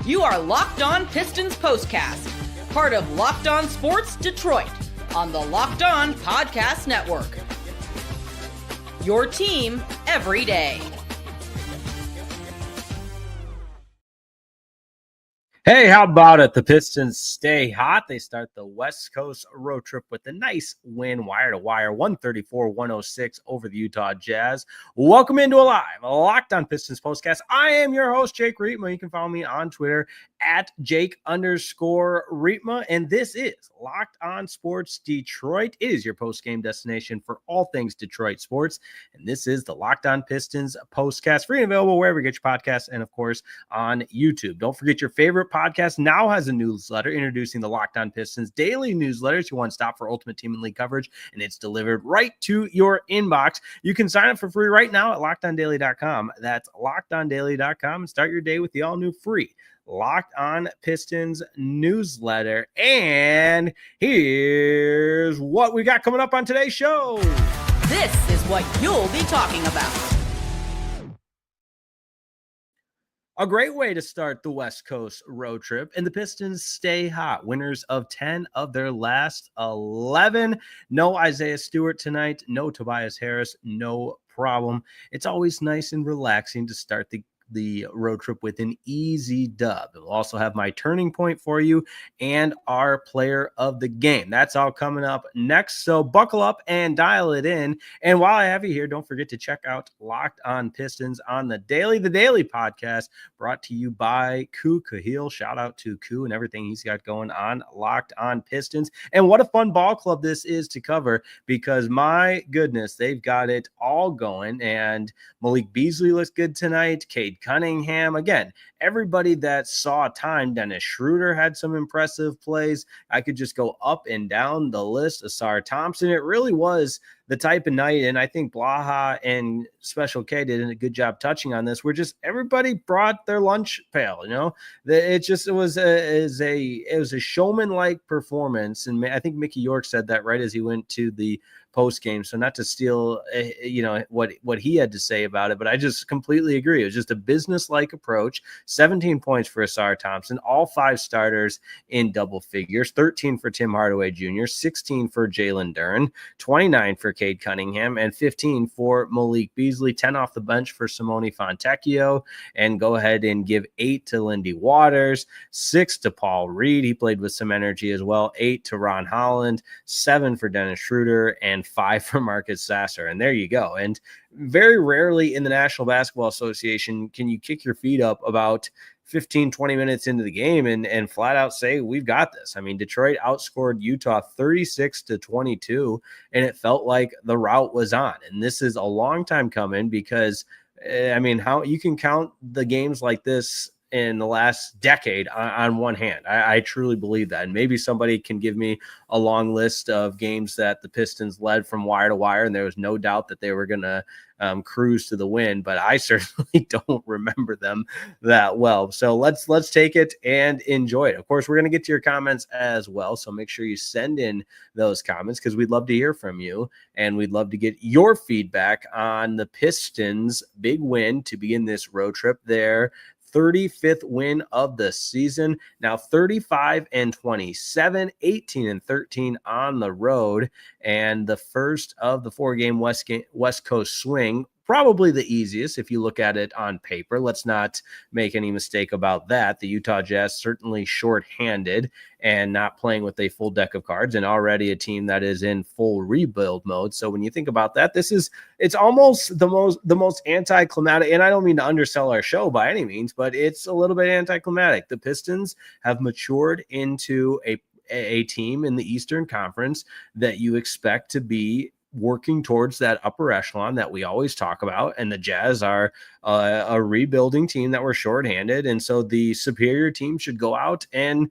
You are Locked On Pistons POSTCAST, part of Locked On Sports Detroit on the Locked On Podcast Network. Your team every day. Hey, how about it? The Pistons stay hot. They start the West Coast road trip with a nice win, wire-to-wire, 134-106 over the Utah Jazz. Welcome into a live Locked On Pistons postcast. I am your host, Jake Rietma. You can follow me on Twitter at Jake_Rietma. And this is Locked On Sports Detroit. It is your post-game destination for all things Detroit sports. And this is the Locked On Pistons postcast, free and available wherever you get your podcasts and, of course, on YouTube. Don't forget your favorite podcast now has a newsletter introducing the Locked On Pistons daily newsletters. You want to stop for Ultimate Team and League coverage, and it's delivered right to your inbox. You can sign up for free right now at LockedOnDaily.com. That's LockedOnDaily.com, and start your day with the all-new free Locked On Pistons newsletter. And here's what we got coming up on today's show. This is what you'll be talking about. A great way to start the West Coast road trip, and the Pistons stay hot. Winners of 10 of their last 11. No Isaiah Stewart tonight. No Tobias Harris. No problem. It's always nice and relaxing to start the road trip with an easy dub. We'll also have my turning point for you and our player of the game. That's all coming up next. So buckle up and dial it in. And while I have you here, don't forget to check out Locked On Pistons on the Daily podcast brought to you by Ku Kahil. Shout out to Ku and everything he's got going on Locked On Pistons. And what a fun ball club this is to cover, because my goodness, they've got it all going. And Malik Beasley looks good tonight. Cade Cunningham, again, everybody that saw time. Dennis Schroeder had some impressive plays. I could just go up and down the list. Asar Thompson, it really was the type of night, and I think Blaha and Special K did a good job touching on this, where just everybody brought their lunch pail. You know, it was a showman-like performance, and I think Mickey York said that right as he went to the post game. So not to steal, what he had to say about it, but I just completely agree. It was just a business-like approach. 17 points for Asar Thompson, all 5 starters in double figures, 13 for Tim Hardaway Jr., 16 for Jalen Duren, 29 for Cade Cunningham, and 15 for Malik Beasley, 10 off the bench for Simone Fontecchio, and go ahead and give 8 to Lindy Waters, 6 to Paul Reed. He played with some energy as well, 8 to Ron Holland, 7 for Dennis Schroeder, and 5 for Marcus Sasser. And there you go. And very rarely in the National Basketball Association can you kick your feet up about 15-20 minutes into the game and flat out say, we've got this. I mean, Detroit outscored Utah 36-22, and it felt like the route was on. And this is a long time coming, because I mean, how you can count the games like this in the last decade on one hand. I truly believe that. And maybe somebody can give me a long list of games that the Pistons led from wire to wire, and there was no doubt that they were going to cruise to the win, but I certainly don't remember them that well. So let's take it and enjoy it. Of course, we're going to get to your comments as well, so make sure you send in those comments, because we'd love to hear from you, and we'd love to get your feedback on the Pistons' big win to begin this road trip. Their 35th win of the season. Now 35-27, 18-13 on the road, and the first of the 4-game West Coast swing. Probably the easiest if you look at it on paper. Let's not make any mistake about that. The Utah Jazz certainly shorthanded and not playing with a full deck of cards, and already a team that is in full rebuild mode. So when you think about that, it's almost the most anticlimactic, and I don't mean to undersell our show by any means, but it's a little bit anticlimactic. The Pistons have matured into a team in the Eastern Conference that you expect to be working towards that upper echelon that we always talk about. And the Jazz are a rebuilding team that were shorthanded. And so the superior team should go out and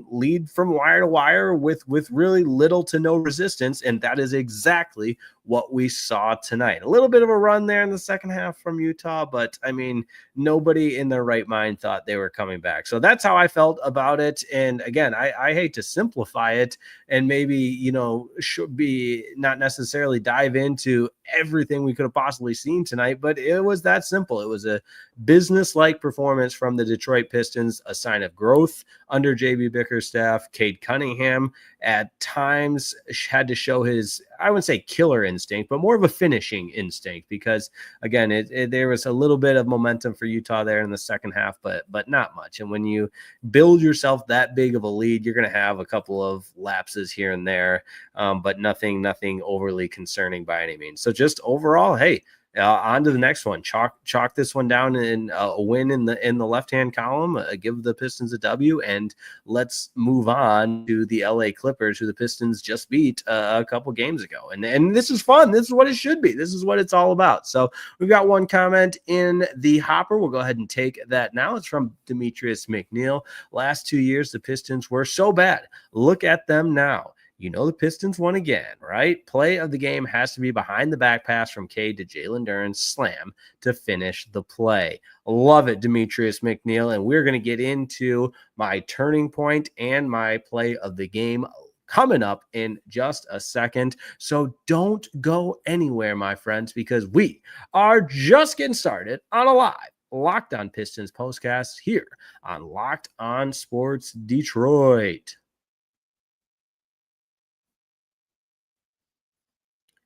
lead from wire to wire with really little to no resistance. And that is exactly what we saw tonight. A little bit of a run there in the second half from Utah, but I mean, nobody in their right mind thought they were coming back. So that's how I felt about it. And again, I hate to simplify it and maybe, should be not necessarily dive into everything we could have possibly seen tonight, but it was that simple. It was a business-like performance from the Detroit Pistons, a sign of growth under JB Bickerstaff. Cade Cunningham at times had to show his, I wouldn't say killer instinct, but more of a finishing instinct, because again, there was a little bit of momentum for Utah there in the second half, but not much. And when you build yourself that big of a lead, you're going to have a couple of lapses here and there, but nothing overly concerning by any means. So just overall, hey, on to the next one. Chalk this one down in a win in the left-hand column. Give the Pistons a W, and let's move on to the LA Clippers, who the Pistons just beat a couple games ago. And this is fun. This is what it should be. This is what it's all about. So we've got one comment in the hopper. We'll go ahead and take that now. It's from Demetrius McNeil. Last 2 years, the Pistons were so bad. Look at them now. You know the Pistons won again, right? Play of the game has to be behind the back pass from Cade to Jalen Duren's slam to finish the play. Love it, Demetrius McNeil. And we're going to get into my turning point and my play of the game coming up in just a second. So don't go anywhere, my friends, because we are just getting started on a live Locked On Pistons postcast here on Locked On Sports Detroit.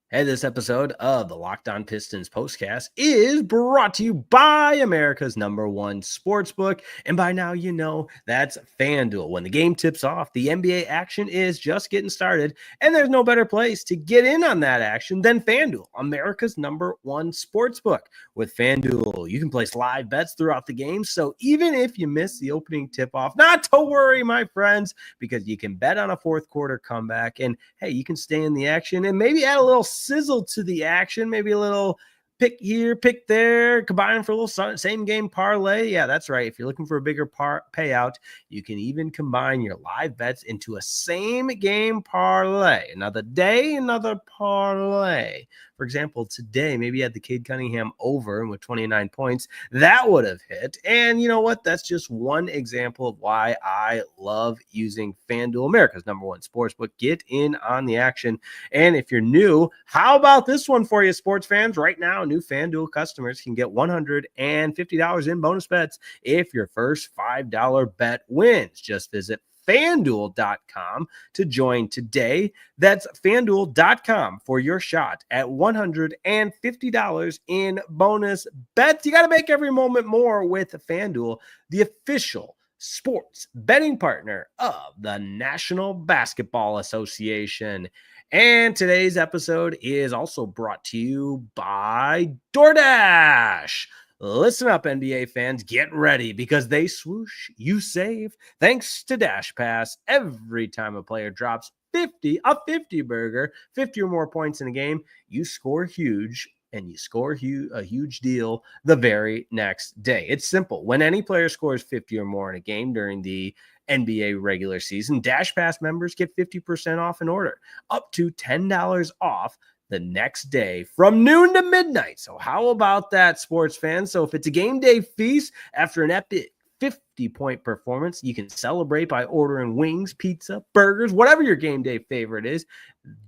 Hey, this episode of the Locked On Pistons postcast is brought to you by America's #1 sportsbook. And by now, you know that's FanDuel. When the game tips off, the NBA action is just getting started, and there's no better place to get in on that action than FanDuel, America's #1 sportsbook. With FanDuel, you can place live bets throughout the game, so even if you miss the opening tip-off, not to worry, my friends, because you can bet on a fourth quarter comeback, and hey, you can stay in the action and maybe add a little sizzle to the action, maybe a little pick here, pick there, combine for a little same game parlay. Yeah, that's right. If you're looking for a bigger payout, you can even combine your live bets into a same game parlay. Another day, another parlay. For example, today, maybe you had the Cade Cunningham over with 29 points. That would have hit. And you know what? That's just one example of why I love using FanDuel, America's #1 sportsbook. Get in on the action. And if you're new, how about this one for you, sports fans? Right now, new FanDuel customers can get $150 in bonus bets if your first $5 bet wins. Just visit FanDuel.com to join today. That's FanDuel.com for your shot at $150 in bonus bets. You got to make every moment more with FanDuel, the official sports betting partner of the National Basketball Association. And today's episode is also brought to you by DoorDash. Listen up, NBA fans, get ready, because they swoosh, you save. Thanks to Dash Pass, every time a player drops a 50 burger, 50 or more points in a game, you score huge, and you score a huge deal the very next day. It's simple. When any player scores 50 or more in a game during the NBA regular season, Dash Pass members get 50% off an order, up to $10 off the next day from noon to midnight. So how about that, sports fans? So if it's a game day feast after an epic 50-point performance, you can celebrate by ordering wings, pizza, burgers, whatever your game day favorite is.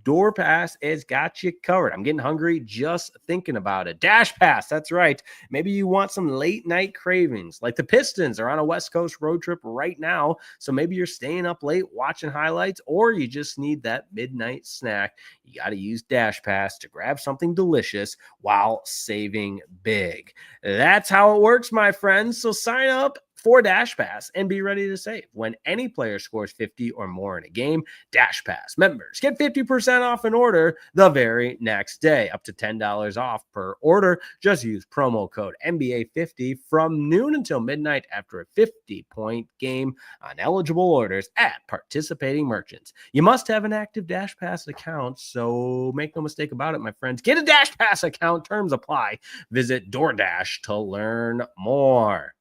Door Pass has got you covered. I'm getting hungry just thinking about it. Dash Pass, that's right. Maybe you want some late night cravings, like the Pistons are on a West Coast road trip right now. So maybe you're staying up late watching highlights, or you just need that midnight snack. You got to use Dash Pass to grab something delicious while saving big. That's how it works, my friends. So sign up for Dash Pass and be ready to save. When any player scores 50 or more in a game, Dash Pass members get 50% off an order the very next day, up to $10 off per order. Just use promo code NBA50 from noon until midnight after a 50-point game on eligible orders at participating merchants. You must have an active Dash Pass account, so make no mistake about it, my friends. Get a Dash Pass account. Terms apply. Visit DoorDash to learn more.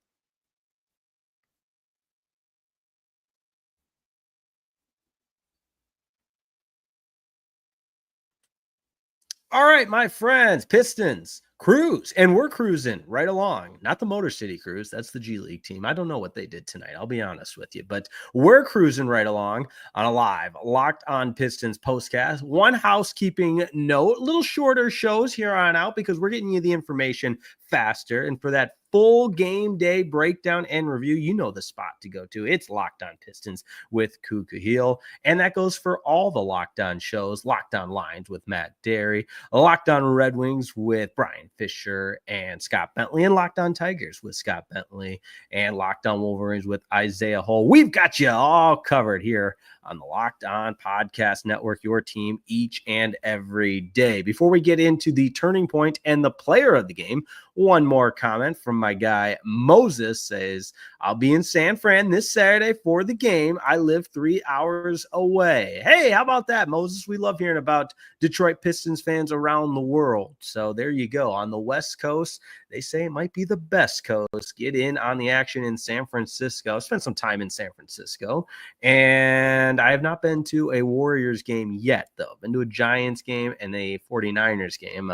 All right, my friends, Pistons cruise, and we're cruising right along. Not the Motor City Cruise, that's the G League team. I don't know what they did tonight, I'll be honest with you, but we're cruising right along on a live Locked On Pistons postcast. One housekeeping note, a little shorter shows here on out because we're getting you the information faster, and for that full game day breakdown and review, you know the spot to go to. It's Locked On Pistons with Kuka, and that goes for all the Locked On shows. Locked On Lines with Matt Derry, Locked On Red Wings with Brian Fisher and Scott Bentley, and Locked On Tigers with Scott Bentley, and Locked On Wolverines with Isaiah Hull. We've got you all covered here on the Locked On Podcast Network, your team each and every day. Before we get into the turning point and the player of the game, one more comment from my guy Moses. Says, I'll be in San Fran this Saturday for the game. I live 3 hours away. Hey, how about that, Moses? We love hearing about Detroit Pistons fans around the world. So there you go. On the West Coast, they say it might be the best coast. Get in on the action in San Francisco. Spent some time in San Francisco, and I have not been to a Warriors game yet, though. Been to a Giants game and a 49ers game.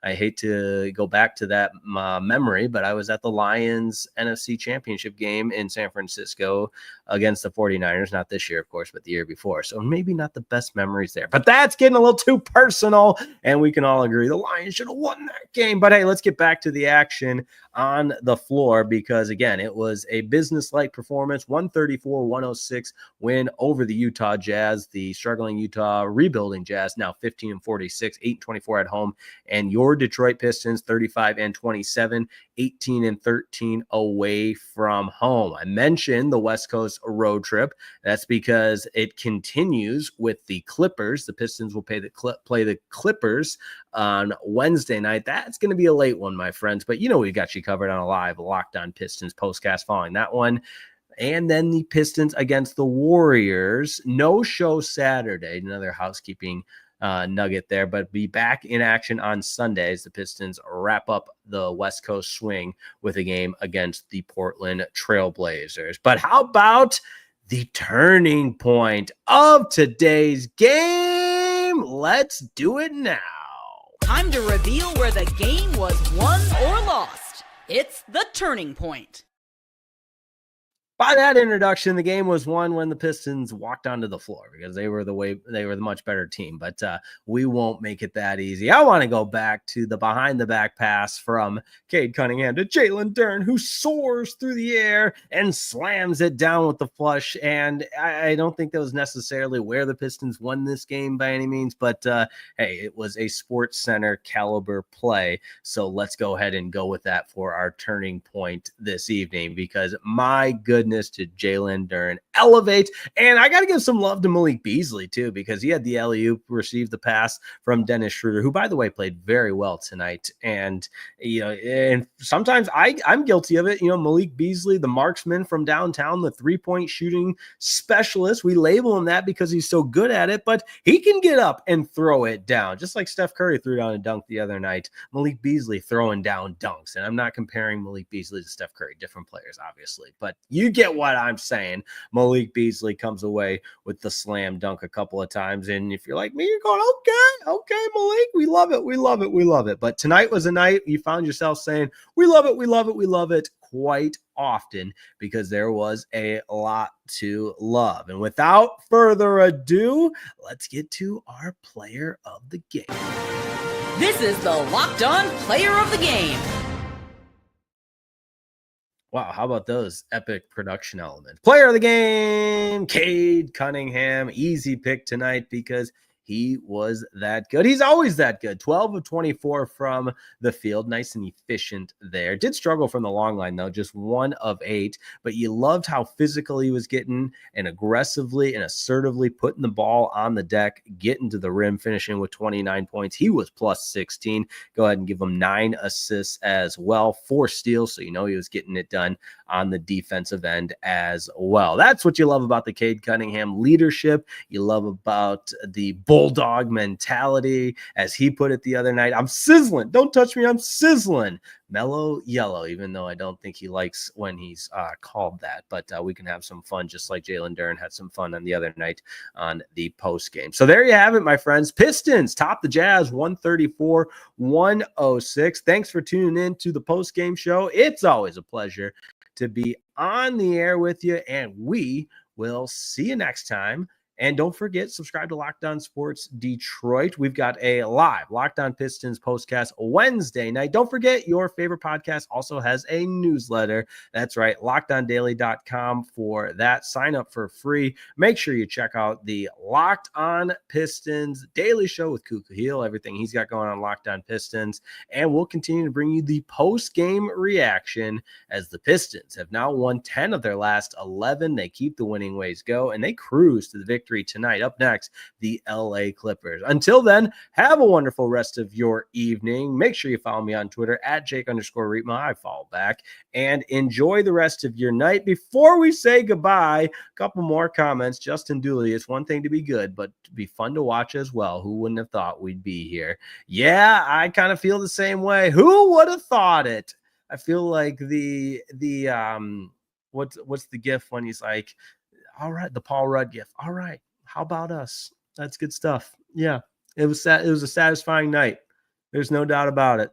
I hate to go back to that memory, but I was at the Lions NFC Championship game in San Francisco against the 49ers, not this year, of course, but the year before. So maybe not the best memories there, but that's getting a little too personal, and we can all agree the Lions should have won that game. But hey, let's get back to the action on the floor, because again, it was a business-like performance, 134-106 win over the Utah Jazz, the struggling Utah rebuilding Jazz, now 15-46, 8-24 at home, and your Detroit Pistons 35-27, 18-13 away from home. I mentioned the West Coast road trip. That's because it continues with the Clippers. The Pistons will play the Clippers on Wednesday night. That's going to be a late one, my friends, but you know we got you covered on a live Locked On Pistons postcast following that one. And then the Pistons against the Warriors. No show Saturday. Another housekeeping nugget there, but be back in action on Sunday as the Pistons wrap up the West Coast swing with a game against the Portland Trailblazers. But how about the turning point of today's game? Let's do it now. Time to reveal where the game was won or lost. It's the turning point. By that introduction, the game was won when the Pistons walked onto the floor, because they were the much better team. But we won't make it that easy. I want to go back to the behind the back pass from Cade Cunningham to Jalen Duren, who soars through the air and slams it down with the flush. And I don't think that was necessarily where the Pistons won this game by any means, but hey, it was a Sports Center caliber play. So let's go ahead and go with that for our turning point this evening, because my goodness, to Jalen Duren elevate. And I got to give some love to Malik Beasley too, because he had the alley-oop, received the pass from Dennis Schroeder, who by the way played very well tonight. And you know, and sometimes I'm guilty of it. You know, Malik Beasley, the marksman from downtown, the 3-point shooting specialist. We label him that because he's so good at it, but he can get up and throw it down, just like Steph Curry threw down a dunk the other night. Malik Beasley throwing down dunks, and I'm not comparing Malik Beasley to Steph Curry, different players, obviously, but you get what I'm saying. Malik Beasley comes away with the slam dunk a couple of times, and if you're like me, you're going, okay, Malik, we love it. But tonight was a night you found yourself saying, we love it quite often, because there was a lot to love. And without further ado, let's get to our player of the game. This is the Locked On Player of the Game. Wow, how about those epic production elements? Player of the game, Cade Cunningham. Easy pick tonight because he was that good. He's always that good. 12 of 24 from the field. Nice and efficient there. Did struggle from the long line, though. Just 1 of 8. But you loved how physical he was getting and aggressively and assertively putting the ball on the deck, getting to the rim, finishing with 29 points. He was plus 16. Go ahead and give him 9 assists as well. 4 steals, so you know he was getting it done on the defensive end as well. That's what you love about the Cade Cunningham leadership. You love about the bulldog mentality. As he put it the other night, I'm sizzling. Don't touch me. I'm sizzling. Mellow yellow, even though I don't think he likes when he's called that. But we can have some fun, just like Jalen Duren had some fun on the other night on the post game. So there you have it, my friends. Pistons top the Jazz 134-106. Thanks for tuning in to the post game show. It's always a pleasure to be on the air with you, and we will see you next time. And don't forget, subscribe to Locked On Sports Detroit. We've got a live Locked On Pistons postcast Wednesday night. Don't forget, your favorite podcast also has a newsletter. That's right, LockedOnDaily.com for that. Sign up for free. Make sure you check out the Locked On Pistons daily show with Kuka Heel, everything he's got going on Locked On Pistons. And we'll continue to bring you the post-game reaction as the Pistons have now won 10 of their last 11. They keep the winning ways go, and they cruise to the victory tonight. Up next, the LA Clippers. Until then, have a wonderful rest of your evening. Make sure you follow me on Twitter at Jake_Riepma. I follow back, and enjoy the rest of your night. Before we say goodbye, a couple more comments. Justin Dooley, it's one thing to be good, but to be fun to watch as well. Who wouldn't have thought we'd be here? Yeah, I kind of feel the same way. Who would have thought it? I feel like the what's the gif when he's like, all right, the Paul Rudd gift. All right, how about us? That's good stuff. Yeah, it was a satisfying night. There's no doubt about it.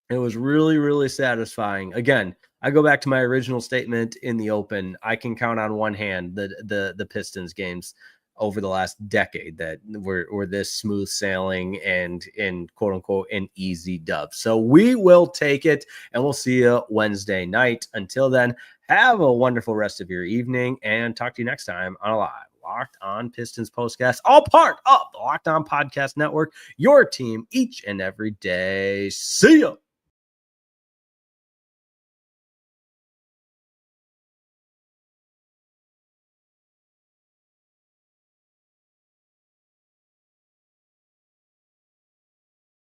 It was really, really satisfying. Again, I go back to my original statement in the open. I can count on one hand the Pistons games over the last decade that were this smooth sailing and in quote unquote an easy dub. So we will take it, and we'll see you Wednesday night. Until then, have a wonderful rest of your evening, and talk to you next time on a live Locked On Pistons postcast, all part of the Locked On Podcast Network, your team each and every day. See ya.